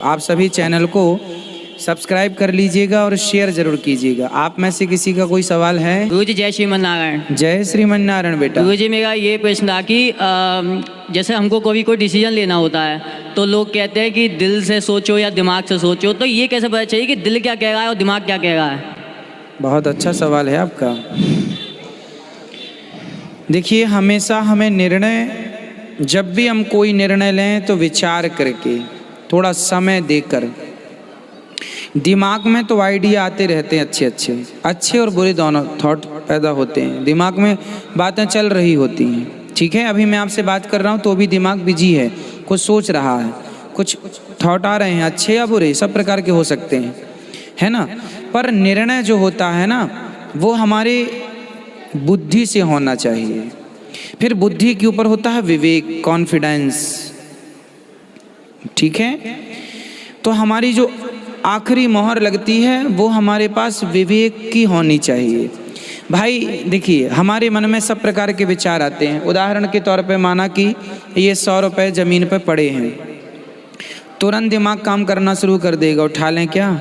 आप सभी चैनल को सब्सक्राइब कर लीजिएगा और शेयर जरूर कीजिएगा। आप में से किसी का कोई सवाल है? गुरु जी जय श्रीमन नारायण। जय श्रीमन नारायण बेटा। गुरु जी मेरा ये प्रश्न था कि जैसे हमको कोई डिसीजन लेना होता है तो लोग कहते हैं कि दिल से सोचो या दिमाग से सोचो, तो ये कैसे पता चाहिए कि दिल क्या कह रहा है और दिमाग क्या कह रहा है? बहुत अच्छा सवाल है आपका। देखिए, हमेशा हमें निर्णय, जब भी हम कोई निर्णय लें तो विचार करके, थोड़ा समय देकर। दिमाग में तो आइडिया आते रहते हैं, अच्छे और बुरे दोनों थॉट पैदा होते हैं, दिमाग में बातें चल रही होती हैं। ठीक है, अभी मैं आपसे बात कर रहा हूँ तो भी दिमाग बिजी है, कुछ सोच रहा है, कुछ थॉट आ रहे हैं, अच्छे या बुरे, सब प्रकार के हो सकते हैं, है ना। पर निर्णय जो होता है ना, वो हमारे बुद्धि से होना चाहिए। फिर बुद्धि के ऊपर होता है विवेक, कॉन्फिडेंस। ठीक है, तो हमारी जो आखिरी मोहर लगती है वो हमारे पास विवेक की होनी चाहिए। भाई देखिए, हमारे मन में सब प्रकार के विचार आते हैं। उदाहरण के तौर पे माना कि ये 100 रुपये ज़मीन पर पड़े हैं, तुरंत दिमाग काम करना शुरू कर देगा, उठा लें क्या?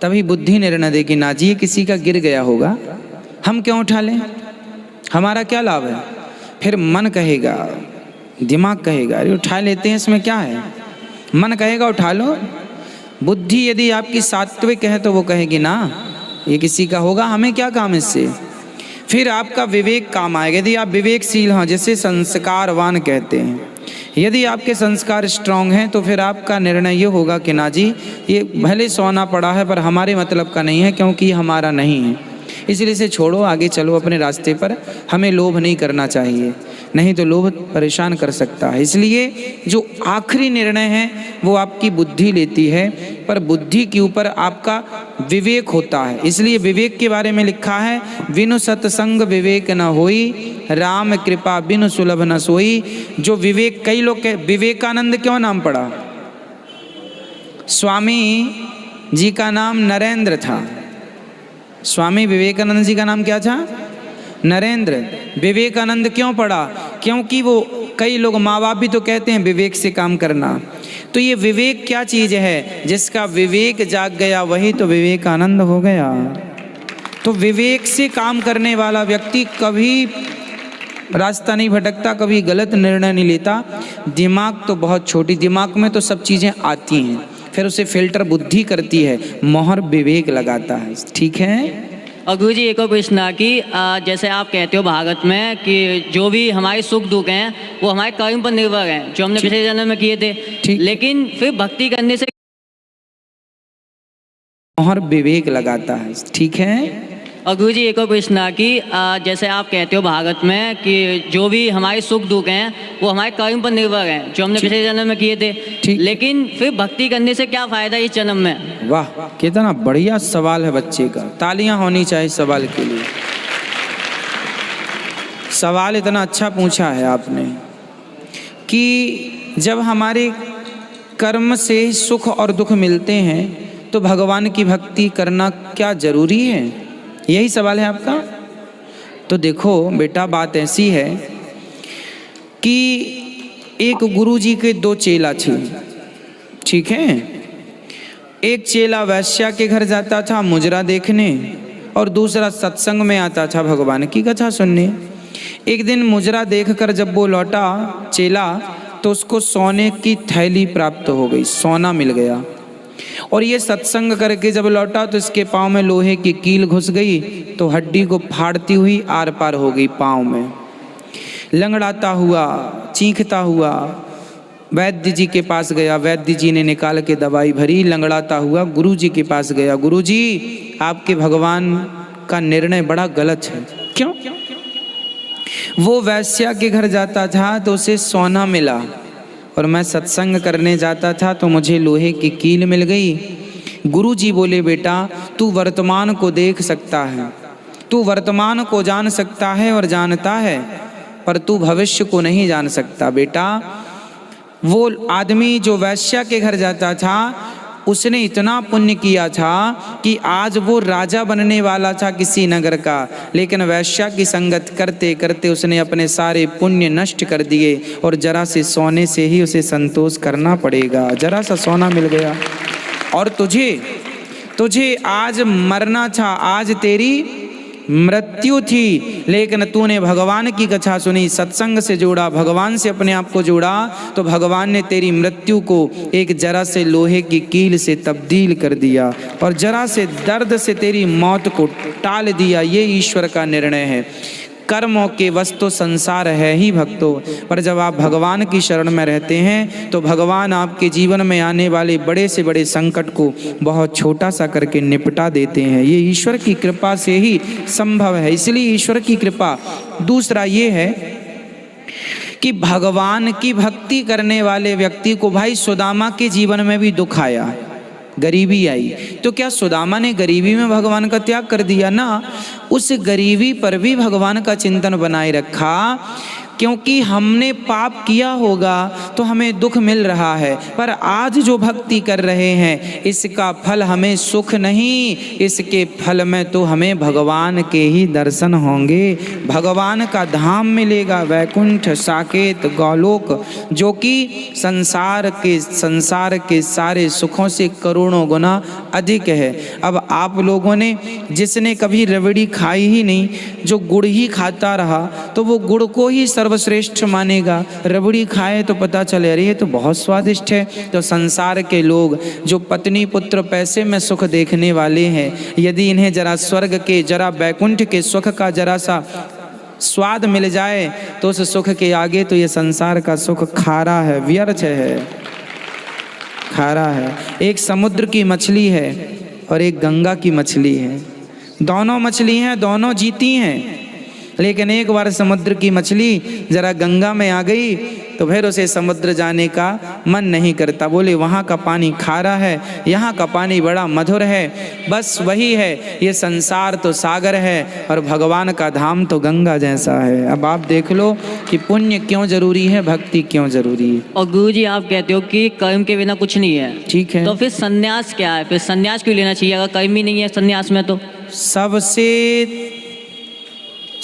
तभी बुद्धि निर्णय देगी, ना जी ये किसी का गिर गया होगा, हम क्यों उठा लें, हमारा क्या लाभ है। फिर मन कहेगा, दिमाग कहेगा अरे उठा लेते हैं, इसमें क्या है। मन कहेगा उठा लो, बुद्धि यदि आपकी सात्विक है तो वो कहेगी ना ये किसी का होगा, हमें क्या काम इससे। फिर आपका विवेक काम आएगा, यदि आप विवेकशील हैं, जिसे संस्कारवान कहते हैं। यदि आपके संस्कार स्ट्रांग हैं तो फिर आपका निर्णय ये होगा कि ना जी ये भले सोना पड़ा है पर हमारे मतलब का नहीं है, क्योंकि हमारा नहीं है, इसलिए इसे छोड़ो, आगे चलो अपने रास्ते पर। हमें लोभ नहीं करना चाहिए, नहीं तो लोभ परेशान कर सकता है। इसलिए जो आखिरी निर्णय है वो आपकी बुद्धि लेती है, पर बुद्धि के ऊपर आपका विवेक होता है। इसलिए विवेक के बारे में लिखा है, बिनु सत्संग विवेक न होई, राम कृपा बिनु सुलभ न सोई। जो विवेक, कई लोग विवेकानंद क्यों नाम पड़ा? स्वामी जी का नाम नरेंद्र था। स्वामी विवेकानंद जी का नाम क्या था? नरेंद्र। विवेकानंद क्यों पड़ा? क्योंकि वो, कई लोग, माँ बाप भी तो कहते हैं विवेक से काम करना। तो ये विवेक क्या चीज़ है? जिसका विवेक जाग गया वही तो विवेकानंद हो गया। तो विवेक से काम करने वाला व्यक्ति कभी रास्ता नहीं भटकता, कभी गलत निर्णय नहीं लेता। दिमाग तो बहुत छोटी, दिमाग में तो सब चीज़ें आती हैं, फिर उसे फिल्टर बुद्धि करती है, मोहर विवेक लगाता है। ठीक है। और गुरु जी एक और प्रश्न है कि जैसे आप कहते हो भागवत में कि जो भी हमारे सुख दुख हैं वो हमारे कर्म पर निर्भर हैं, जो हमने पिछले जन्म में किए थे, लेकिन फिर भक्ति करने से मोहर विवेक लगाता है। ठीक है। और गुरु जी एक और प्रश्न है कि जैसे आप कहते हो भागवत में कि जो भी हमारे सुख दुख हैं वो हमारे कर्म पर निर्भर हैं, जो हमने पिछले जन्म में किए थे, लेकिन फिर भक्ति करने से क्या फायदा इस जन्म में? वाह, कितना बढ़िया सवाल है बच्चे का, तालियां होनी चाहिए सवाल के लिए। सवाल इतना अच्छा पूछा है आपने कि जब हमारे कर्म से सुख और दुख मिलते हैं तो भगवान की भक्ति करना क्या जरूरी है, यही सवाल है आपका। तो देखो बेटा, बात ऐसी है कि एक गुरुजी के 2 चेला थे। ठीक है। एक चेला वैश्या के घर जाता था मुजरा देखने, और दूसरा सत्संग में आता था भगवान की कथा सुनने। एक दिन मुजरा देखकर जब वो लौटा चेला, तो उसको सोने की थैली प्राप्त हो गई, सोना मिल गया। और ये सत्संग करके जब लौटा तो इसके पाँव में लोहे की कील घुस गई, तो हड्डी को फाड़ती हुई आर पार हो गई पाँव में। लंगड़ाता हुआ, चीखता हुआ वैद्य जी के पास गया। वैद्य जी ने निकाल के दवाई भरी। लंगड़ाता हुआ गुरु जी के पास गया। गुरु जी, आपके भगवान का निर्णय बड़ा गलत है। क्यों? वो वैश्या के घर जाता था तो उसे सोना मिला, और मैं सत्संग करने जाता था तो मुझे लोहे की कील मिल गई। गुरुजी बोले, बेटा तू वर्तमान को देख सकता है, तू वर्तमान को जान सकता है और जानता है, पर तू भविष्य को नहीं जान सकता। बेटा वो आदमी जो वैश्या के घर जाता था उसने इतना पुण्य किया था कि आज वो राजा बनने वाला था किसी नगर का, लेकिन वैश्या की संगत करते करते उसने अपने सारे पुण्य नष्ट कर दिए और जरा से सोने से ही उसे संतोष करना पड़ेगा। जरा सा सोना मिल गया और तुझे आज मरना था, आज तेरी मृत्यु थी, लेकिन तूने भगवान की कथा सुनी, सत्संग से जोड़ा, भगवान से अपने आप को जोड़ा, तो भगवान ने तेरी मृत्यु को एक जरा से लोहे की कील से तब्दील कर दिया और जरा से दर्द से तेरी मौत को टाल दिया। ये ईश्वर का निर्णय है। कर्मों के वस्तु संसार है ही भक्तों, पर जब आप भगवान की शरण में रहते हैं तो भगवान आपके जीवन में आने वाले बड़े से बड़े संकट को बहुत छोटा सा करके निपटा देते हैं। ये ईश्वर की कृपा से ही संभव है, इसलिए ईश्वर की कृपा। दूसरा ये है कि भगवान की भक्ति करने वाले व्यक्ति को, भाई सुदामा के जीवन में भी दुख आया, गरीबी आई, तो क्या सुदामा ने गरीबी में भगवान का त्याग कर दिया? ना, उस गरीबी पर भी भगवान का चिंतन बनाए रखा, क्योंकि हमने पाप किया होगा तो हमें दुख मिल रहा है, पर आज जो भक्ति कर रहे हैं इसका फल हमें सुख नहीं, इसके फल में तो हमें भगवान के ही दर्शन होंगे, भगवान का धाम मिलेगा, वैकुंठ साकेत गौलोक, जो कि संसार के सारे सुखों से करोड़ों गुना अधिक है। अब आप लोगों ने, जिसने कभी रबड़ी खाई ही नहीं, जो गुड़ ही खाता रहा, तो वो गुड़ को ही सर्वश्रेष्ठ मानेगा, रबड़ी खाए तो पता चले अरे ये तो बहुत स्वादिष्ट है। तो संसार के लोग जो पत्नी पुत्र पैसे में सुख देखने वाले हैं, यदि इन्हें जरा स्वर्ग के, जरा बैकुंठ के सुख का जरा सा स्वाद मिल जाए तो उस सुख के आगे तो ये संसार का सुख खारा है, व्यर्थ है, खारा है। एक समुद्र की मछली है और एक गंगा की मछली है, दोनों मछली हैं, दोनों जीती हैं, लेकिन एक बार समुद्र की मछली जरा गंगा में आ गई तो फिर उसे समुद्र जाने का मन नहीं करता, बोले वहाँ का पानी खारा है, यहाँ का पानी बड़ा मधुर है। बस वही है, ये संसार तो सागर है और भगवान का धाम तो गंगा जैसा है। अब आप देख लो कि पुण्य क्यों जरूरी है, भक्ति क्यों जरूरी है। और गुरु जी आप कहते हो कि कर्म के बिना कुछ नहीं है, ठीक है, तो फिर सन्यास क्या है? फिर सन्यास क्यों लेना चाहिए अगर कर्म ही नहीं है सन्यास में? तो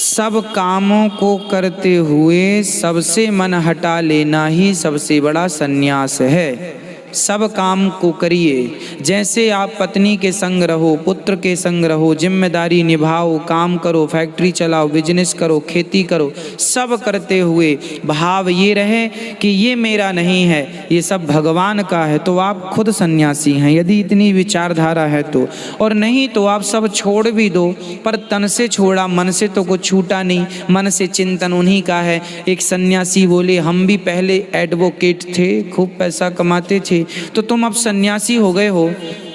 सब कामों को करते हुए सबसे मन हटा लेना ही सबसे बड़ा सन्यास है। सब काम को करिए, जैसे आप पत्नी के संग रहो, पुत्र के संग रहो, जिम्मेदारी निभाओ, काम करो, फैक्ट्री चलाओ, बिजनेस करो, खेती करो, सब करते हुए भाव ये रहे कि ये मेरा नहीं है, ये सब भगवान का है, तो आप खुद सन्यासी हैं, यदि इतनी विचारधारा है तो। और नहीं तो आप सब छोड़ भी दो, पर तन से छोड़ा, मन से तो कुछ छूटा नहीं, मन से चिंतन उन्हीं का है। एक सन्यासी बोले हम भी पहले एडवोकेट थे, खूब पैसा कमाते थे, तो तुम अब सन्यासी हो गए हो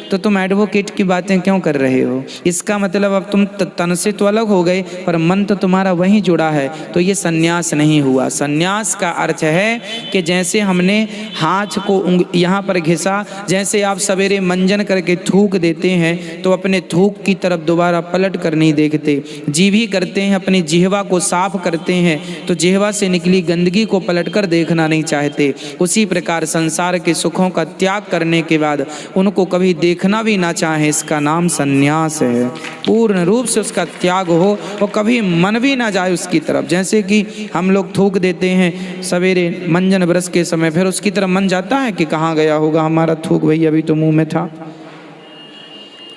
तो तुम एडवोकेट की बातें क्यों कर रहे हो? इसका मतलब अब तुम तन से तो अलग हो गए पर मन तो तुम्हारा वहीं जुड़ा है, तो ये सन्यास नहीं हुआ। सन्यास का अर्थ है कि जैसे हमने हाथ को यहाँ पर घिसा, जैसे आप सवेरे मंजन करके थूक देते हैं तो अपने थूक की तरफ दोबारा पलट कर नहीं देखते, जीभी करते हैं, अपनी जिह्वा को साफ करते हैं तो जिह्वा से निकली गंदगी को पलट कर देखना नहीं चाहते। उसी प्रकार संसार के सुखों का त्याग करने के बाद उनको कभी देखना भी ना चाहे, इसका नाम सन्यास है। पूर्ण रूप से उसका त्याग हो और कभी मन भी ना जाए उसकी तरफ। जैसे कि हम लोग थूक देते हैं सवेरे मंजन ब्रश के समय, फिर उसकी तरफ मन जाता है कि कहाँ गया होगा हमारा थूक, भाई अभी तो मुंह में था।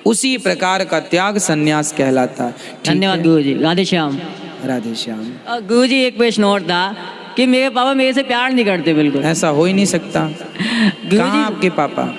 उसी प्रकार का त्याग सन्यास कहलाता है। धन्यवाद गुरु जी। राधे श्याम। राधे श्याम। गुरु जी एक प्रश्न और था कि मेरे पापा मेरे से प्यार नहीं करते बिल्कुल। ऐसा हो ही नहीं सकता। कहाँ आपके पापा?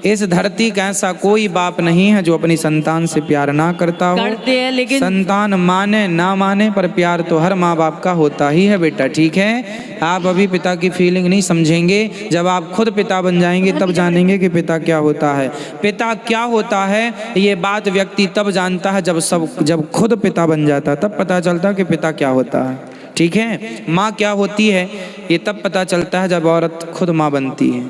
इस धरती का ऐसा कोई बाप नहीं है जो अपनी संतान से प्यार ना करता हो। करते हैं, लेकिन संतान माने ना माने पर प्यार तो हर माँ बाप का होता ही है बेटा, ठीक है। आप अभी पिता की फीलिंग नहीं समझेंगे, जब आप खुद पिता बन जाएंगे तब जानेंगे कि पिता क्या होता है। पिता क्या होता है ये बात व्यक्ति तब जानता है जब खुद पिता बन जाता है, तब पता चलता है कि पिता क्या होता है, ठीक है। माँ क्या होती है ये तब पता चलता है जब औरत खुद माँ बनती है।